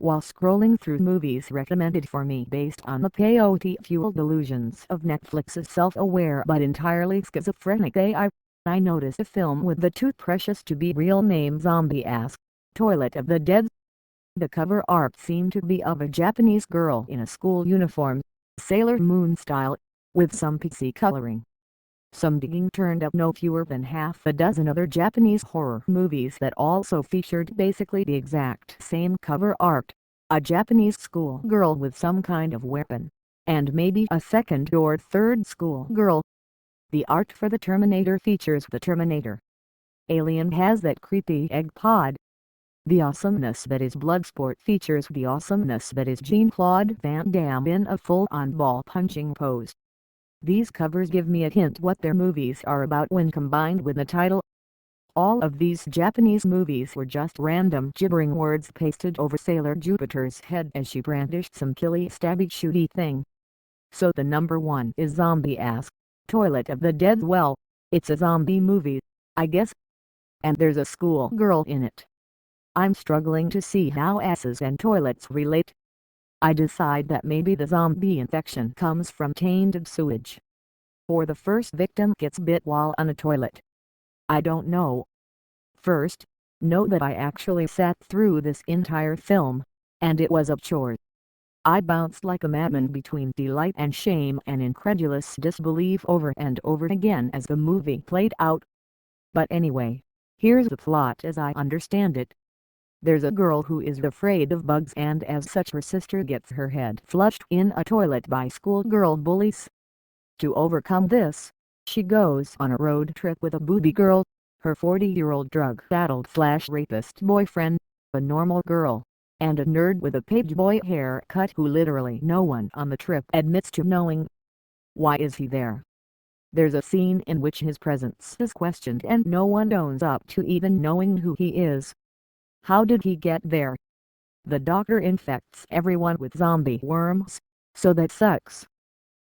while scrolling through movies recommended for me based on the peyote-fueled delusions of Netflix's self-aware but entirely schizophrenic AI, I noticed a film with the too precious to be real name zombie-ass, Toilet of the Dead. The cover art seemed to be of a Japanese girl in a school uniform, Sailor Moon style, with some pissy coloring. Some digging turned up no fewer than half a dozen other Japanese horror movies that also featured basically the exact same cover art, a Japanese schoolgirl with some kind of weapon, and maybe a second or third schoolgirl. The art for the Terminator features the Terminator. Alien has that creepy egg pod. The awesomeness that is Bloodsport features the awesomeness that is Jean-Claude Van Damme in a full-on ball-punching pose. These covers give me a hint what their movies are about when combined with the title. All of these Japanese movies were just random gibbering words pasted over Sailor Jupiter's head as she brandished some killy stabby shooty thing. So the number one is zombie-ass, Toilet of the Dead. Well, it's a zombie movie, I guess. And there's a schoolgirl in it. I'm struggling to see how asses and toilets relate. I decide that maybe the zombie infection comes from tainted sewage. Or the first victim gets bit while on a toilet. I don't know. First, note that I actually sat through this entire film, and it was a chore. I bounced like a madman between delight and shame and incredulous disbelief over and over again as the movie played out. But anyway, here's the plot as I understand it. There's a girl who is afraid of bugs, and as such her sister gets her head flushed in a toilet by schoolgirl bullies. To overcome this, she goes on a road trip with a booby girl, her 40-year-old drug-addled rapist boyfriend, a normal girl, and a nerd with a pageboy haircut who literally no one on the trip admits to knowing. Why is he there? There's a scene in which his presence is questioned and no one owns up to even knowing who he is. How did he get there? The doctor infects everyone with zombie worms, so that sucks.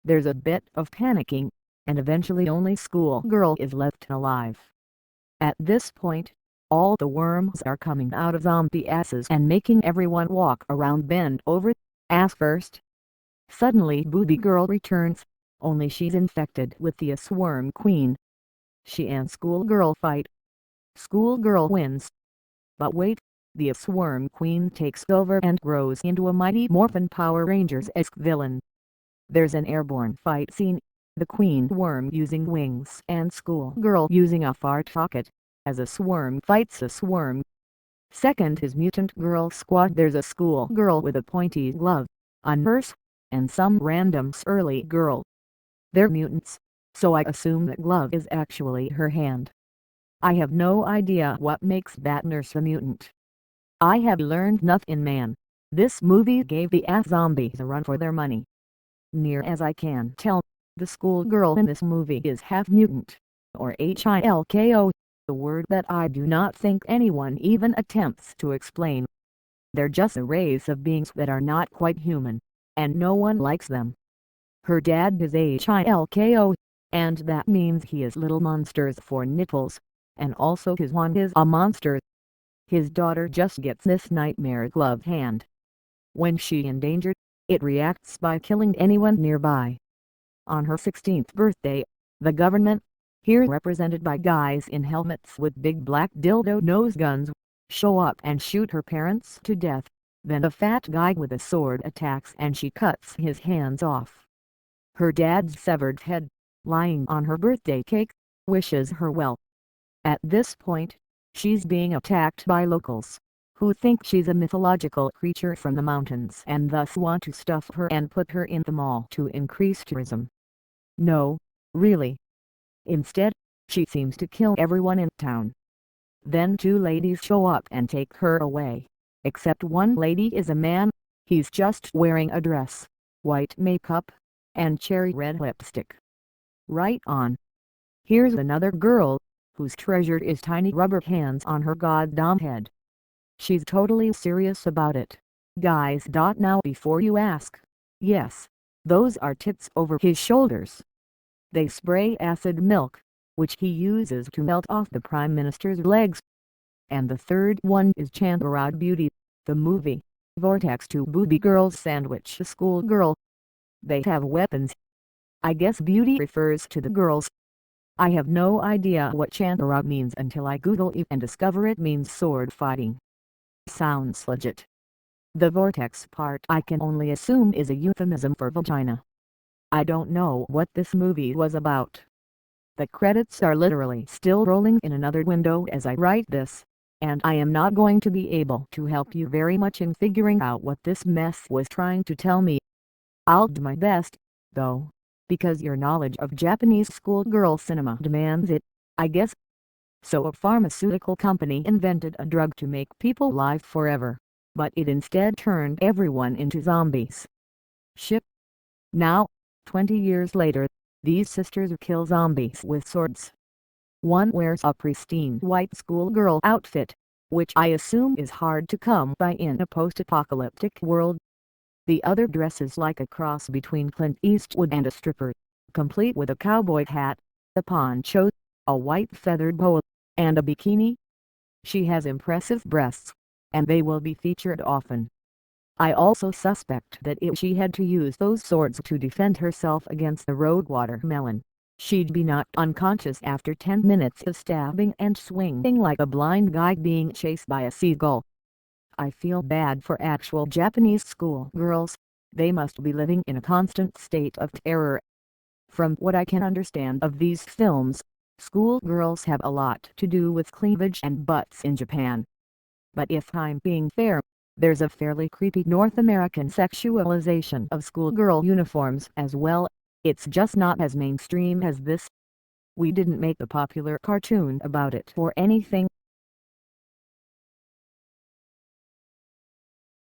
There's a bit of panicking, and eventually only schoolgirl is left alive. At this point, all the worms are coming out of zombie asses and making everyone walk around bend over, ass first. Suddenly booby girl returns, only she's infected with the swarm queen. She and schoolgirl fight. Schoolgirl wins. But wait, the swarm queen takes over and grows into a Mighty Morphin Power Rangers-esque villain. There's an airborne fight scene, the queen worm using wings and schoolgirl using a fart rocket, as a swarm fights a swarm. Second is Mutant Girl Squad. There's a schoolgirl with a pointy glove, a nurse, and some random surly girl. They're mutants, so I assume that glove is actually her hand. I have no idea what makes that nurse a mutant. I have learned nothing, man. This movie gave the zombies a run for their money. Near as I can tell, the schoolgirl in this movie is half mutant, or HILKO, a word that I do not think anyone even attempts to explain. They're just a race of beings that are not quite human, and no one likes them. Her dad is HILKO, and that means he is little monsters for nipples. And also his wand is a monster. His daughter just gets this nightmare glove hand. When she endangered, it reacts by killing anyone nearby. On her 16th birthday, the government, here represented by guys in helmets with big black dildo nose guns, show up and shoot her parents to death. Then a fat guy with a sword attacks and she cuts his hands off. Her dad's severed head, lying on her birthday cake, wishes her well. At this point, she's being attacked by locals, who think she's a mythological creature from the mountains and thus want to stuff her and put her in the mall to increase tourism. No, really. Instead, she seems to kill everyone in town. Then two ladies show up and take her away, except one lady is a man. He's just wearing a dress, white makeup, and cherry red lipstick. Right on. Here's another girl, whose treasure is tiny rubber hands on her goddamn head. She's totally serious about it. Guys. Now before you ask, yes, those are tits over his shoulders. They spray acid milk, which he uses to melt off the Prime Minister's legs. And the third one is Chandarad Beauty, the movie, Vortex 2 booby girls sandwich a schoolgirl. They have weapons. I guess beauty refers to the girls. I have no idea what Chantarag means until I Google it and discover it means sword fighting. Sounds legit. The vortex part I can only assume is a euphemism for vagina. I don't know what this movie was about. The credits are literally still rolling in another window as I write this, and I am not going to be able to help you very much in figuring out what this mess was trying to tell me. I'll do my best, though, because your knowledge of Japanese schoolgirl cinema demands it, I guess. So a pharmaceutical company invented a drug to make people live forever, but it instead turned everyone into zombies. Ship. Now, 20 years later, these sisters kill zombies with swords. One wears a pristine white schoolgirl outfit, which I assume is hard to come by in a post-apocalyptic world. The other dresses like a cross between Clint Eastwood and a stripper, complete with a cowboy hat, a poncho, a white feathered boa, and a bikini. She has impressive breasts, and they will be featured often. I also suspect that if she had to use those swords to defend herself against the road watermelon, she'd be knocked unconscious after 10 minutes of stabbing and swinging like a blind guy being chased by a seagull. I feel bad for actual Japanese schoolgirls. They must be living in a constant state of terror. From what I can understand of these films, schoolgirls have a lot to do with cleavage and butts in Japan. But if I'm being fair, there's a fairly creepy North American sexualization of schoolgirl uniforms as well. It's just not as mainstream as this. We didn't make a popular cartoon about it or anything.